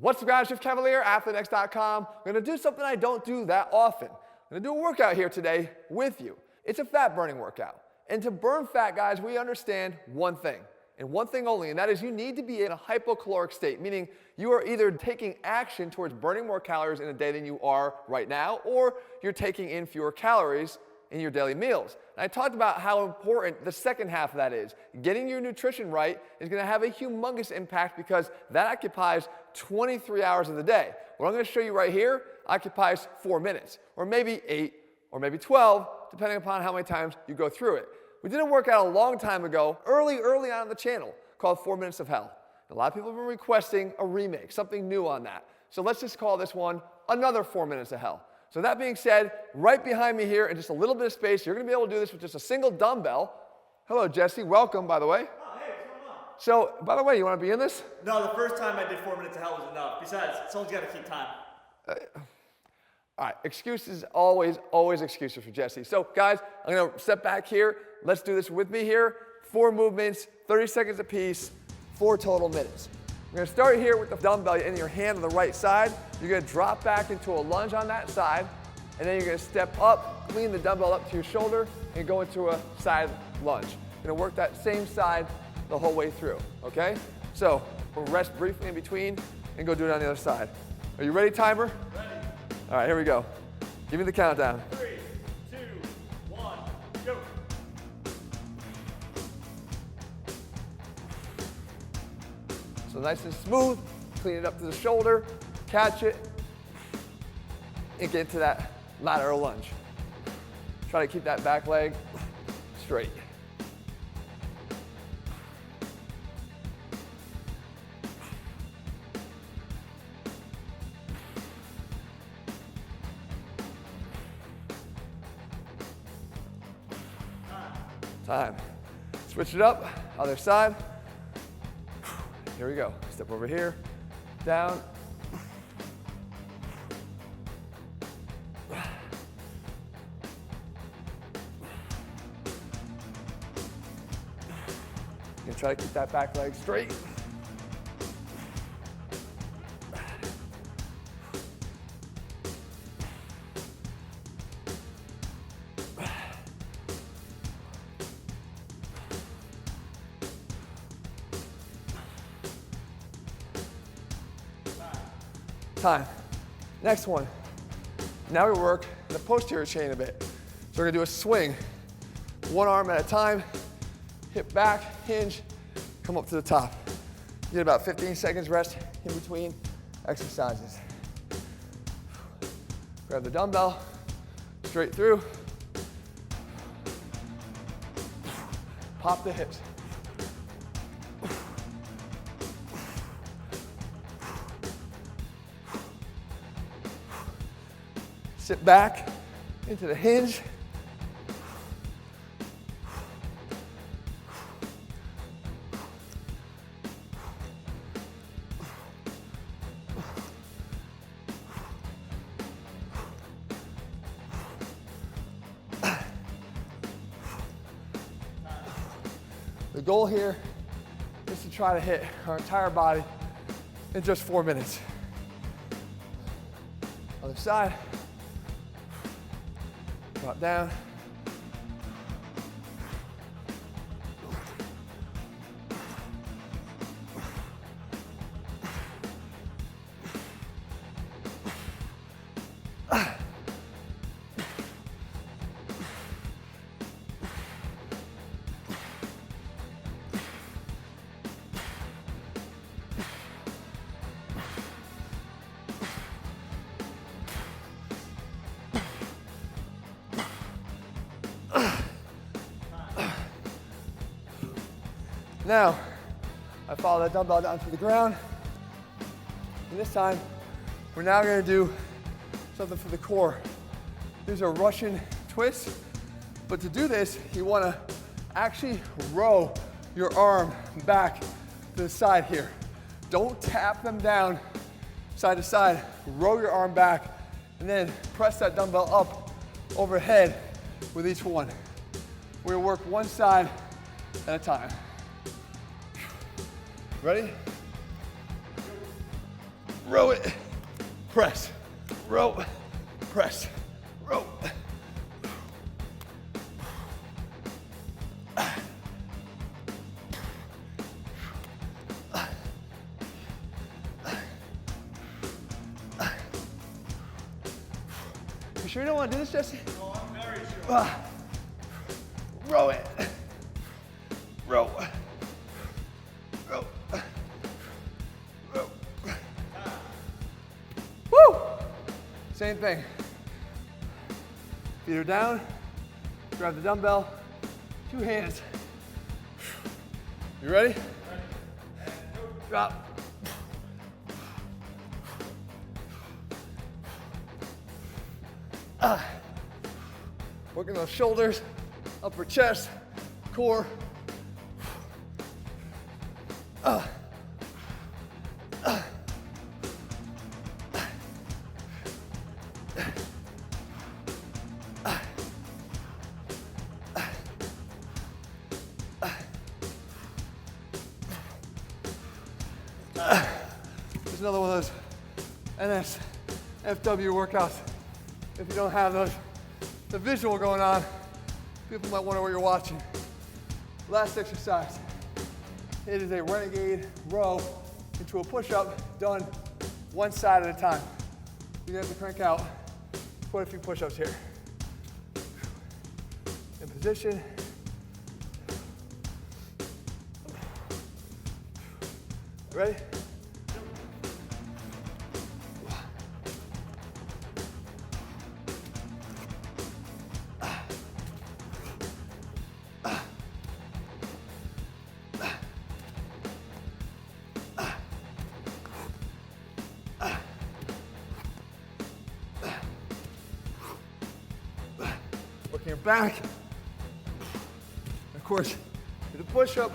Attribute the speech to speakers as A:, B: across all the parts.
A: What's up, guys? Shift Cavalier, ATHLEAN-X.com. I'm going to do something I don't do that often. I'm going to do a workout here today with you. It's a fat burning workout. And to burn fat, guys, we understand one thing, and one thing only, and that is you need to be in a hypocaloric state, meaning you are either taking action towards burning more calories in a day than you are right now, or you're taking in fewer calories in your daily meals. And I talked about how important the second half of that is. Getting your nutrition right is going to have a humongous impact because that occupies 23 hours of the day. What I'm going to show you right here occupies 4 minutes, or maybe 8, or maybe 12, depending upon how many times you go through it. We did a workout a long time ago, early on the channel, called 4 Minutes of Hell. A lot of people have been requesting a remake, something new on that. So let's just call this one another 4 Minutes of Hell. So that being said, right behind me here in just a little bit of space, you're going to be able to do this with just a single dumbbell. Hello, Jesse. Welcome, by the way.
B: Oh, hey, what's going on?
A: So, by the way, you want to be in this?
B: No, the first time I did 4 Minutes of Hell was enough. Besides, someone's got to keep time.
A: All right, excuses, always excuses for Jesse. So, guys, I'm going to step back here. Let's do this with me here. 4 movements, 30 seconds apiece, 4 total minutes. We're going to start here with the dumbbell in your hand on the right side. You're going to drop back into a lunge on that side, and then you're going to step up, lean the dumbbell up to your shoulder, and go into a side lunge. You're going to work that same side the whole way through, okay? So we'll rest briefly in between and go do it on the other side. Are you ready, timer?
B: Ready.
A: All right, here we go. Give me the countdown.
B: 3, 2, 1, go.
A: So nice and smooth, clean it up to the shoulder, catch it, and get into that lateral lunge. Try to keep that back leg straight. Time. Switch it up, other side. Here we go. Step over here, down. You can try to keep that back leg straight. Time. Next one. Now we work the posterior chain a bit. So we're gonna do a swing, one arm at a time, hip back, hinge, come up to the top. You get about 15 seconds rest in between exercises. Grab the dumbbell, straight through. Pop the hips. Sit back into the hinge. The goal here is to try to hit our entire body in just 4 minutes. Other side. Drop down. Now, I follow that dumbbell down to the ground. And this time, we're now gonna do something for the core. These are Russian twists, but to do this, you wanna actually row your arm back to the side here. Don't tap them down side to side. Row your arm back, and then press that dumbbell up overhead with each one. We're gonna work one side at a time. Ready? Row it, press, row, press, row. You sure you don't want to do this, Jesse?
B: No, I'm very sure.
A: Row it. Row. Row. Row. Woo! Same thing. Feet are down. Grab the dumbbell. 2 hands. You ready? Drop. Working those shoulders, upper chest, core. There's another one of those NSFW workouts. If you don't have the visual going on, people might wonder what you're watching. Last exercise. It is a Renegade row into a push-up done one side at a time. You're gonna have to crank out quite a few push-ups here. In position. Ready? Working your back. Of course, do the push-up.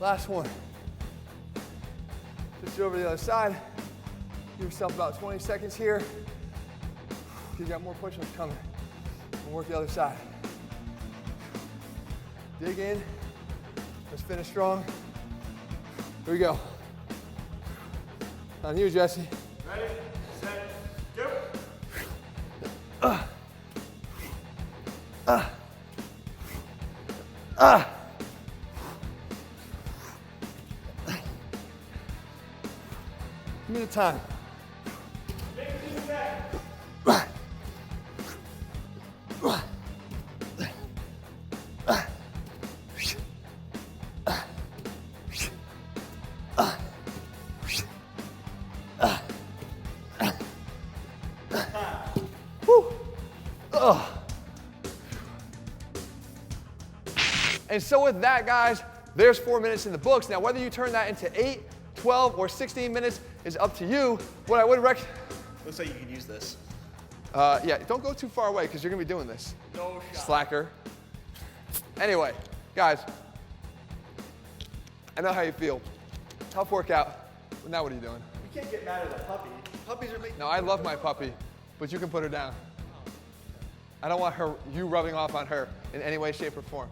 A: Last one. Switch over to the other side. Give yourself about 20 seconds here. You got more push-ups coming. And work the other side. Dig in. Let's finish strong. Here we go. On you, Jesse.
B: Ready, set, go.
A: Give me the time. And so with that, guys, there's 4 minutes in the books. Now, whether you turn that into 8, 12, or 16 minutes is up to you. What I would recommend...
B: Looks like you can use this.
A: Yeah, don't go too far away because you're going to be doing this.
B: No shot.
A: Slacker. Anyway, guys, I know how you feel. Tough workout. Now what are you doing?
B: You can't get mad at a puppy. Puppies are making...
A: No, I love my puppy, but you can put her down. I don't want you rubbing off on her in any way, shape, or form.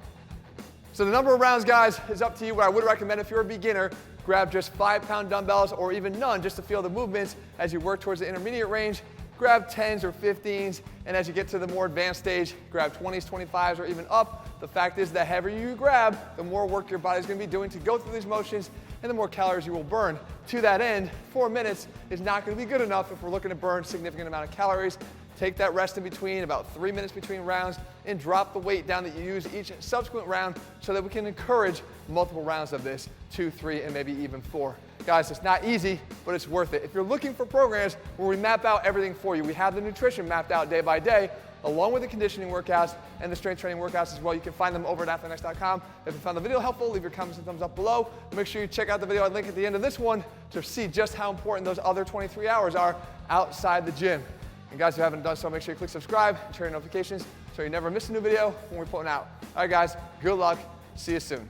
A: So the number of rounds, guys, is up to you. What I would recommend if you're a beginner, grab just 5-pound dumbbells or even none just to feel the movements as you work towards the intermediate range. Grab 10s or 15s, and as you get to the more advanced stage, grab 20s, 25s, or even up. The fact is, the heavier you grab, the more work your body's gonna be doing to go through these motions, and the more calories you will burn. To that end, 4 minutes is not gonna be good enough if we're looking to burn a significant amount of calories. Take that rest in between, about 3 minutes between rounds, and drop the weight down that you use each subsequent round so that we can encourage multiple rounds of this, 2, 3, and maybe even 4. Guys, it's not easy, but it's worth it. If you're looking for programs where we map out everything for you, we have the nutrition mapped out day by day, along with the conditioning workouts and the strength training workouts as well. You can find them over at ATHLEAN-X.com. If you found the video helpful, leave your comments and thumbs up below. Make sure you check out the video I link at the end of this one to see just how important those other 23 hours are outside the gym. And guys, if you haven't done so, make sure you click subscribe and turn your notifications so you never miss a new video when we put one out. All right, guys, good luck. See you soon.